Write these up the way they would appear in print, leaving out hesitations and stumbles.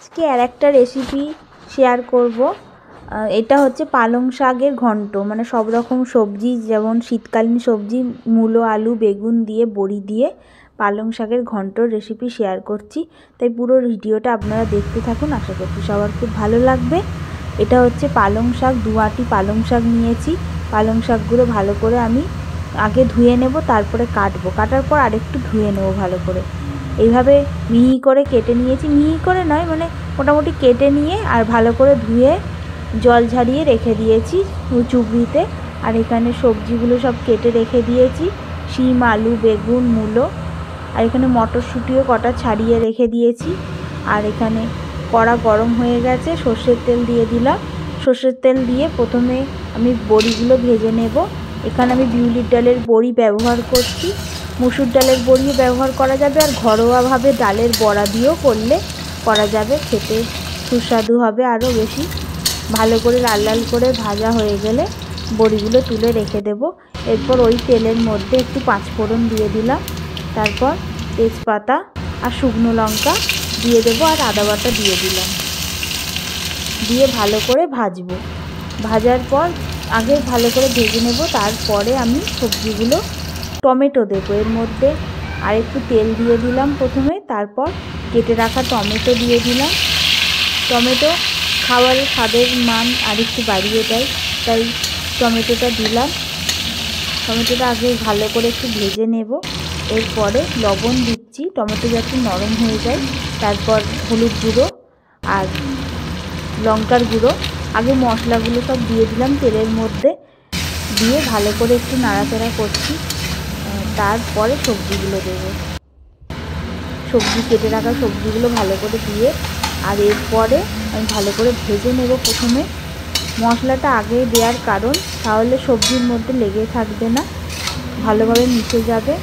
আজকে আরেকটা recipe share করব। এটা হচ্ছে পালং শাকের ঘন্ট, মানে সব রকম সবজি, যেমন শীতকালীন সবজি মূলো, আলু, বেগুন দিয়ে, বড়ি দিয়ে পালং শাকের ঘন্টর রেসিপি শেয়ার করছি। তাই পুরো ভিডিওটা আপনারা দেখতে থাকুন, আশা করছি সবার খুব ভালো লাগবে। এটা হচ্ছে পালং শাক, 2 আঁটি পালং শাক নিয়েছি। পালং শাকগুলো ভালো করে আমি আগে ধুয়ে নেব, তারপরে কাটবো। কাটার পর আরেকটু ধুয়ে নেব ভালো করে। এইভাবে মিহি করে কেটে নিয়েছি, মিহি করে নয়, মানে মোটামুটি কেটে নিয়ে আর ভালো করে ধুয়ে জল ঝারিয়ে রেখে দিয়েছি চুবড়িতে। আর এখানে সবজিগুলো সব কেটে রেখে দিয়েছি, শিম, আলু, বেগুন, মূলো, আর এখানে মটরশুঁটিও কটা ছাড়িয়ে রেখে দিয়েছি। আর এখানে কড়া গরম হয়ে গেছে, সর্ষের তেল দিয়ে দিলাম। সর্ষের তেল দিয়ে প্রথমে আমি বড়িগুলো ভেজে নেব। এখানে আমি বিউলির ডালের বড়ি ব্যবহার করছি, মুসুর ডালের বড়িও ব্যবহার করা যাবে, আর ঘরোয়াভাবে ডালের বড়া দিয়েও করা যাবে, খেতে সুস্বাদু হবে আরও বেশি। ভালো করে লাল লাল করে ভাজা হয়ে গেলে বড়িগুলো তুলে রেখে দেব। এরপর ওই তেলের মধ্যে একটু পাঁচফোড়ন দিয়ে দিলাম, তারপর তেজপাতা আর শুকনো লঙ্কা দিয়ে দেবো, আর আদা বাটা দিয়ে দিলাম, দিয়ে ভালো করে ভাজবো। ভাজার পর আগে ভালো করে ভেজে নেব, তারপরে আমি সবজিগুলো, টমেটো দেবো এর মধ্যে। আর একটু তেল দিয়ে দিলাম প্রথমে, তারপর কেটে রাখা টমেটো দিয়ে দিলাম। টমেটো খাওয়ার স্বাদের মান আর একটু বাড়িয়ে দেয়, তাই টমেটোটা দিলাম। টমেটোটা আগে ভালো করে একটু ভেজে নেব। এরপরে লবণ দিচ্ছি, টমেটো যাতে নরম হয়ে যায়। তারপর হলুদ গুঁড়ো আর লঙ্কার গুঁড়ো, আগে মশলাগুলো সব দিয়ে দিলাম তেলের মধ্যে, দিয়ে ভালো করে একটু নাড়াচাড়া করছি। তারপরে সবজিগুলো দেবো, সবজি কেটে রাখা সবজিগুলো ভালো করে দিয়ে, আর এরপরে আমি ভালো করে ভেজে নেব। প্রথমে মশলাটা আগে দেওয়ার কারণ, তাহলে সবজির মধ্যে লেগে থাকবে না, ভালোভাবে মিশে যাবে।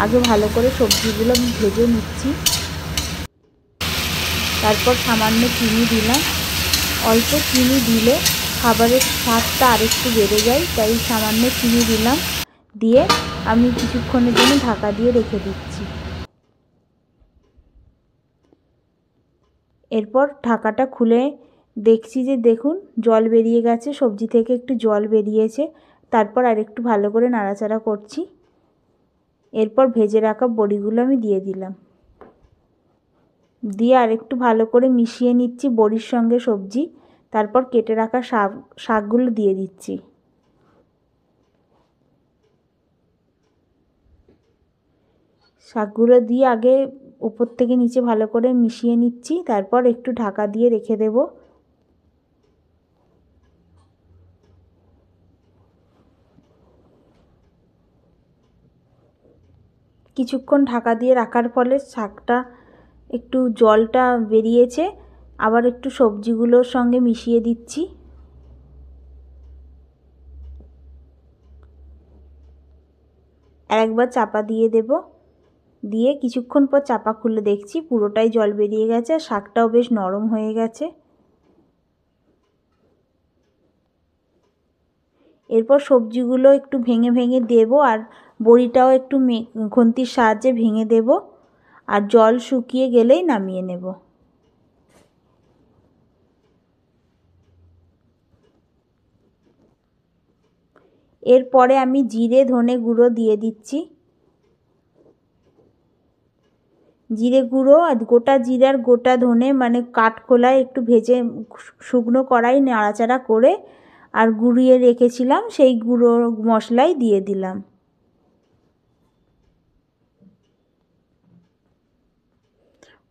আগে ভালো করে সবজিগুলো আমি ভেজে নিচ্ছি। তারপর সামান্য চিনি দিলাম, অল্প চিনি দিলে খাবারের স্বাদটা আরেকটু বেড়ে যায়, তাই সামান্য চিনি দিলাম। দিয়ে আমি কিছুক্ষণের জন্য ঢাকা দিয়ে রেখে দিচ্ছি। এরপর ঢাকাটা খুলে দেখছি যে দেখুন জল বেরিয়ে গেছে, সবজি থেকে একটু জল বেরিয়েছে। তারপর আর একটু ভালো করে নাড়াচাড়া করছি। এরপর ভেজে রাখা বড়িগুলো আমি দিয়ে দিলাম, দিয়ে আর একটু ভালো করে মিশিয়ে নিচ্ছি বড়ির সঙ্গে সবজি। তারপর কেটে রাখা শাকগুলো দিয়ে দিচ্ছি। শাকগুলো দিয়ে আগে উপর থেকে নিচে ভালো করে মিশিয়ে নিচ্ছি, তারপর একটু ঢাকা দিয়ে রেখে দেব। কিছুক্ষণ ঢাকা দিয়ে রাখার ফলে শাকটা একটু জলটা বেরিয়েছে, আবার একটু সবজিগুলোর সঙ্গে মিশিয়ে দিচ্ছি। আর একবার চাপা দিয়ে দেব, দিয়ে কিছুক্ষণ পর চাপা খুলে দেখছি পুরোটাই জল বেরিয়ে গেছে, আর শাকটাও বেশ নরম হয়ে গেছে। এরপর সবজিগুলো একটু ভেঙে ভেঙে দেব, আর বড়িটাও একটু খুন্তির সাহায্যে ভেঙে দেব, আর জল শুকিয়ে গেলেই নামিয়ে নেব। এরপরে আমি জিরে ধনে গুঁড়ো দিয়ে দিচ্ছি। জিরে গুঁড়ো আর গোটা জিরে আর গোটা ধনে, মানে কাঠখোলায় একটু ভেজে শুকনো কড়াই নাড়াচাড়া করে আর গুঁড়িয়ে রেখেছিলাম, সেই গুঁড়ো মশলাই দিয়ে দিলাম।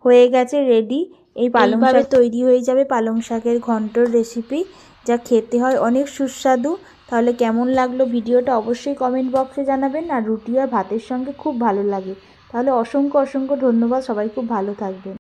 হয়ে গেছে রেডি। এই পালং শাক তৈরি হয়ে যাবে পালং শাকের ঘন্টর রেসিপি, যা খেতে হয় অনেক সুস্বাদু। তাহলে কেমন লাগলো ভিডিওটা অবশ্যই কমেন্ট বক্সে জানাবেন, আর রুটি আর ভাতের সঙ্গে খুব ভালো লাগে। তাহলে অসংখ্য অসংখ্য ধন্যবাদ, সবাই খুব ভালো থাকবেন।